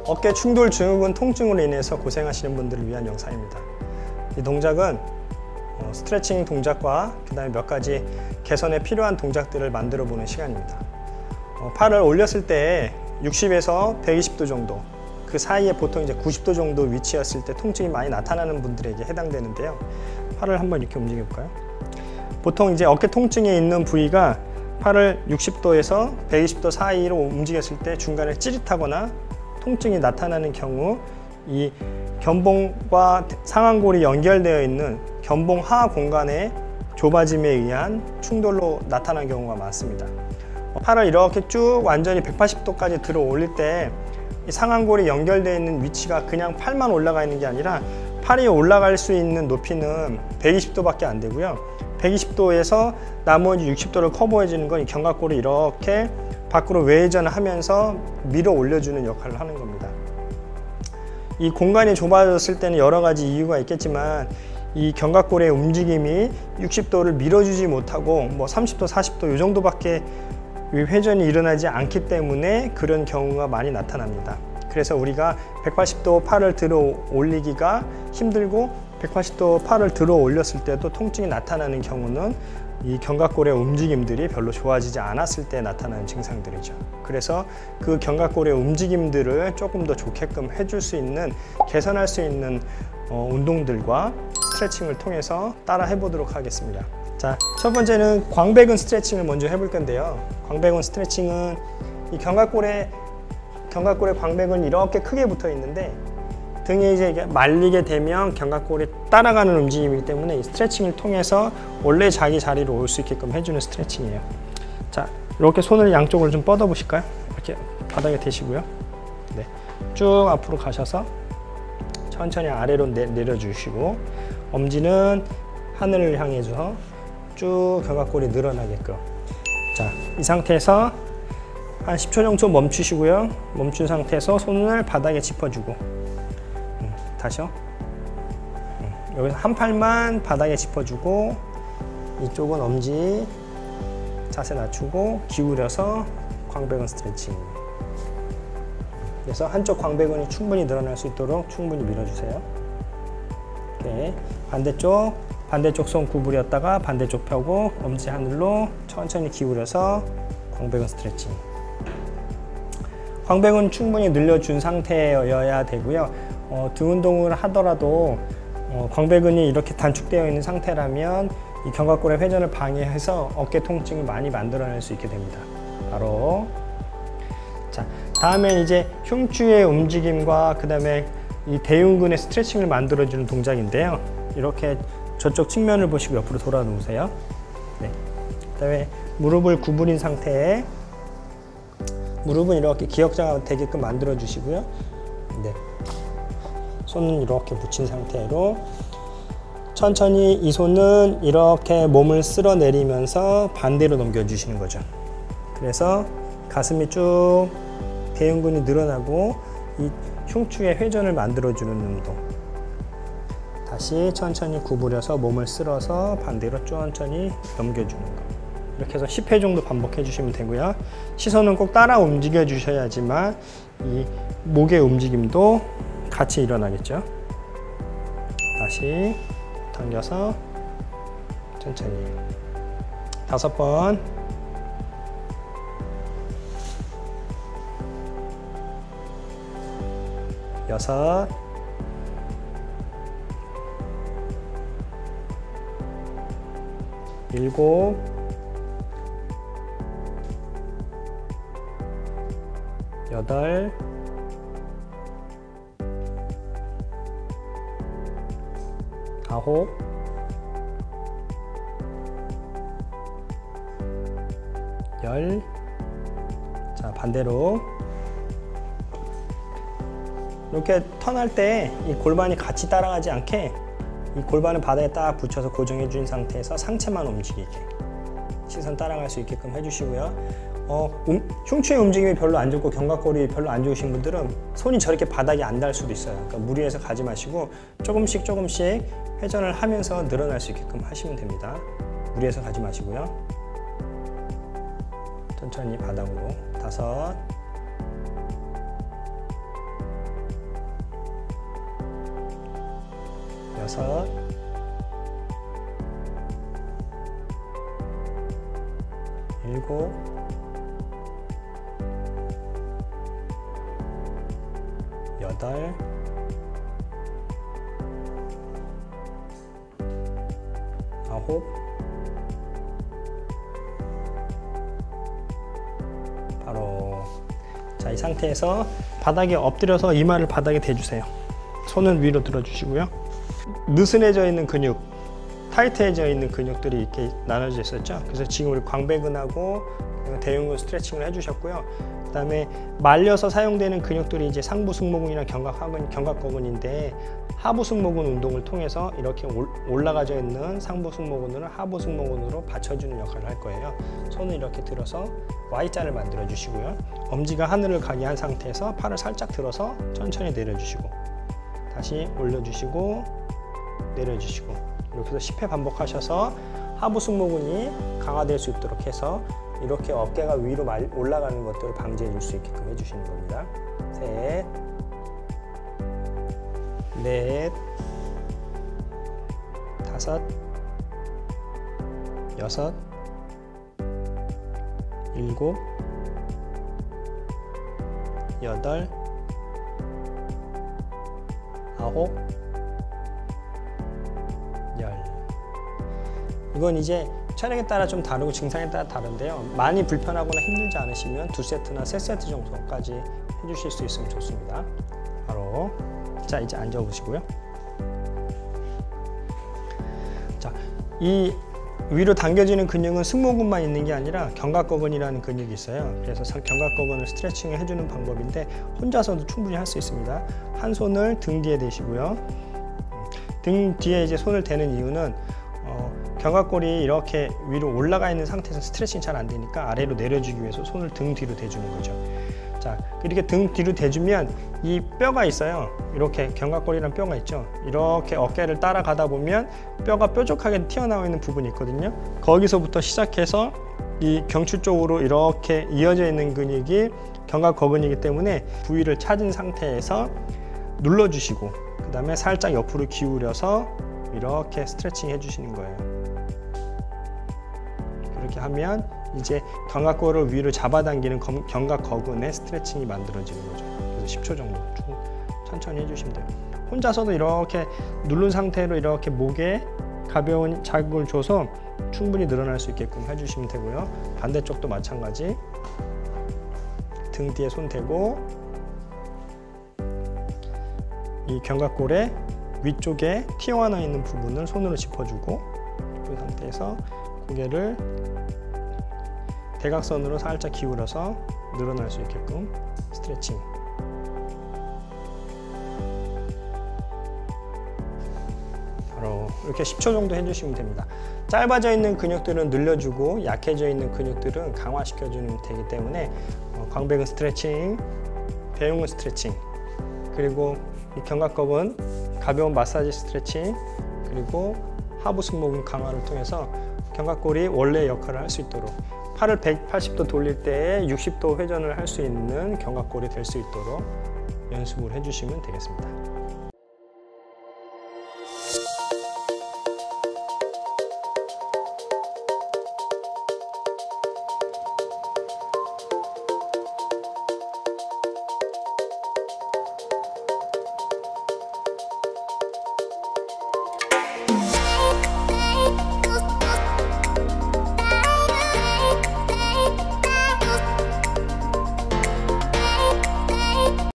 어깨 충돌 증후군 통증으로 인해서 고생하시는 분들을 위한 영상입니다. 이 동작은 스트레칭 동작과 그 다음에 몇 가지 개선에 필요한 동작들을 만들어 보는 시간입니다. 팔을 올렸을 때 60에서 120도 정도, 그 사이에 보통 이제 90도 정도 위치였을 때 통증이 많이 나타나는 분들에게 해당되는데요. 팔을 한번 이렇게 움직여 볼까요? 보통 이제 어깨 통증에 있는 부위가 팔을 60도에서 120도 사이로 움직였을 때 중간에 찌릿하거나 통증이 나타나는 경우, 이 견봉과 상완골이 연결되어 있는 견봉 하하 공간의 좁아짐에 의한 충돌로 나타나는 경우가 많습니다. 팔을 이렇게 쭉 완전히 180도까지 들어 올릴 때 이 상완골이 연결되어 있는 위치가 그냥 팔만 올라가 있는 게 아니라 팔이 올라갈 수 있는 높이는 120도밖에 안 되고요. 120도에서 나머지 60도를 커버해 주는 건 이 견갑골을 이렇게 밖으로 외전을 하면서 밀어 올려주는 역할을 하는 겁니다. 이 공간이 좁아졌을 때는 여러 가지 이유가 있겠지만 이 견갑골의 움직임이 60도를 밀어주지 못하고 뭐 30도, 40도 이 정도밖에 회전이 일어나지 않기 때문에 그런 경우가 많이 나타납니다. 그래서 우리가 180도 팔을 들어 올리기가 힘들고 180도 팔을 들어 올렸을 때도 통증이 나타나는 경우는 이 견갑골의 움직임들이 별로 좋아지지 않았을 때 나타나는 증상들이죠. 그래서 그 견갑골의 움직임들을 조금 더 좋게끔 해줄 수 있는, 개선할 수 있는 운동들과 스트레칭을 통해서 따라 해보도록 하겠습니다. 자, 첫 번째는 광배근 스트레칭을 먼저 해볼 건데요. 광배근 스트레칭은 이 견갑골의 광배근이 이렇게 크게 붙어 있는데 등에 이제 말리게 되면 견갑골이 따라가는 움직임이기 때문에 이 스트레칭을 통해서 원래 자기 자리로 올 수 있게끔 해주는 스트레칭이에요. 자, 이렇게 손을 양쪽으로 좀 뻗어 보실까요? 이렇게 바닥에 대시고요. 네, 쭉 앞으로 가셔서 천천히 아래로 내려주시고 엄지는 하늘을 향해서 쭉 견갑골이 늘어나게끔. 자, 이 상태에서 한 10초 정도 멈추시고요. 멈춘 상태에서 손을 바닥에 짚어주고 다시요. 여기서 한 팔만 바닥에 짚어주고 이쪽은 엄지 자세 낮추고 기울여서 광배근 스트레칭. 그래서 한쪽 광배근이 충분히 늘어날 수 있도록 충분히 밀어주세요. 이렇게 반대쪽 손 구부렸다가 반대쪽 펴고 엄지 하늘로 천천히 기울여서 광배근 스트레칭. 광배근 충분히 늘려준 상태여야 되고요. 등 운동을 하더라도 광배근이 이렇게 단축되어 있는 상태라면 이 견갑골의 회전을 방해해서 어깨 통증을 많이 만들어낼 수 있게 됩니다. 바로 자, 다음엔 이제 흉추의 움직임과 그 다음에 이 대흉근의 스트레칭을 만들어주는 동작인데요. 이렇게 저쪽 측면을 보시고 옆으로 돌아 놓으세요. 네. 그 다음에 무릎을 구부린 상태에 무릎은 이렇게 기역자가 되게끔 만들어 주시고요. 네. 손은 이렇게 붙인 상태로 천천히 이 손은 이렇게 몸을 쓸어 내리면서 반대로 넘겨 주시는 거죠. 그래서 가슴이 쭉 대흉근이 늘어나고 이 흉추의 회전을 만들어 주는 운동. 다시 천천히 구부려서 몸을 쓸어서 반대로 천천히 넘겨주는 거. 이렇게 해서 10회 정도 반복해 주시면 되고요. 시선은 꼭 따라 움직여 주셔야지만 이 목의 움직임도 같이 일어나겠죠. 다시 당겨서 천천히 5번. 여섯. 일곱. 여덟. 아홉. 열. 자, 반대로 이렇게 턴할 때 이 골반이 같이 따라가지 않게 이 골반을 바닥에 딱 붙여서 고정해 준 상태에서 상체만 움직이게 시선 따라갈 수 있게끔 해주시고요. 흉추의 움직임이 별로 안 좋고 견갑골이 별로 안 좋으신 분들은 손이 저렇게 바닥에 안 닿을 수도 있어요. 그러니까 무리해서 가지 마시고 조금씩 회전을 하면서 늘어날 수 있게끔 하시면 됩니다. 무리해서 가지 마시고요. 천천히 바닥으로 5, 6, 7, 8, 9, 바로. 자, 이 상태에서 바닥에 엎드려서 이마를 바닥에 대주세요. 손은 위로 들어주시고요. 느슨해져 있는 근육, 타이트해져 있는 근육들이 이렇게 나눠져 있었죠. 그래서 지금 우리 광배근하고 대흉근 스트레칭을 해주셨고요. 그 다음에 말려서 사용되는 근육들이 이제 상부 승모근이나 견갑거근인데, 하부 승모근 운동을 통해서 이렇게 올라가져 있는 상부 승모근을 하부 승모근으로 받쳐주는 역할을 할 거예요. 손을 이렇게 들어서 Y자를 만들어 주시고요. 엄지가 하늘을 가게 한 상태에서 팔을 살짝 들어서 천천히 내려주시고, 다시 올려주시고 내려주시고, 이렇게 해서 10회 반복하셔서 하부 승모근이 강화될 수 있도록 해서 이렇게 어깨가 위로 올라가는 것들을 방지해 줄 수 있게끔 해주시는 겁니다. 셋, 넷, 다섯, 여섯, 일곱, 여덟, 아홉, 열. 이건 이제 체력에 따라 좀 다르고 증상에 따라 다른데요. 많이 불편하거나 힘들지 않으시면 2세트나 3세트 정도까지 해주실 수 있으면 좋습니다. 바로. 자, 이제 앉아 보시고요. 자, 이 위로 당겨지는 근육은 승모근만 있는 게 아니라 견갑거근이라는 근육이 있어요. 그래서 견갑거근을 스트레칭을 해주는 방법인데, 혼자서도 충분히 할 수 있습니다. 한 손을 등 뒤에 대시고요. 등 뒤에 이제 손을 대는 이유는 견갑골이 이렇게 위로 올라가 있는 상태에서 스트레칭이 잘 안 되니까 아래로 내려주기 위해서 손을 등 뒤로 대주는 거죠. 자, 이렇게 등 뒤로 대주면 이 뼈가 있어요. 이렇게 견갑골이라는 뼈가 있죠. 이렇게 어깨를 따라가다 보면 뼈가 뾰족하게 튀어나와 있는 부분이 있거든요. 거기서부터 시작해서 이 경추 쪽으로 이렇게 이어져 있는 근육이 견갑거근이기 때문에 부위를 찾은 상태에서 눌러주시고, 그 다음에 살짝 옆으로 기울여서 이렇게 스트레칭 해주시는 거예요. 이렇게 하면 이제 견갑골을 위로 잡아당기는 견갑거근의 스트레칭이 만들어지는 거죠. 그래서 10초 정도 천천히 해주시면 돼요. 혼자서도 이렇게 누른 상태로 이렇게 목에 가벼운 자극을 줘서 충분히 늘어날 수 있게끔 해주시면 되고요. 반대쪽도 마찬가지. 등 뒤에 손 대고 이 견갑골의 위쪽에 튀어나와 있는 부분을 손으로 짚어주고, 그 상태에서 고개를 대각선으로 살짝 기울여서 늘어날 수 있게끔 스트레칭. 바로 이렇게 10초 정도 해주시면 됩니다. 짧아져 있는 근육들은 늘려주고 약해져 있는 근육들은 강화시켜주면 되기 때문에 광배근 스트레칭, 대흉근 스트레칭, 그리고 이 견갑거근 가벼운 마사지 스트레칭, 그리고 하부 승모근 강화를 통해서 견갑골이 원래의 역할을 할 수 있도록, 팔을 180도 돌릴 때에 60도 회전을 할 수 있는 견갑골이 될 수 있도록 연습을 해주시면 되겠습니다.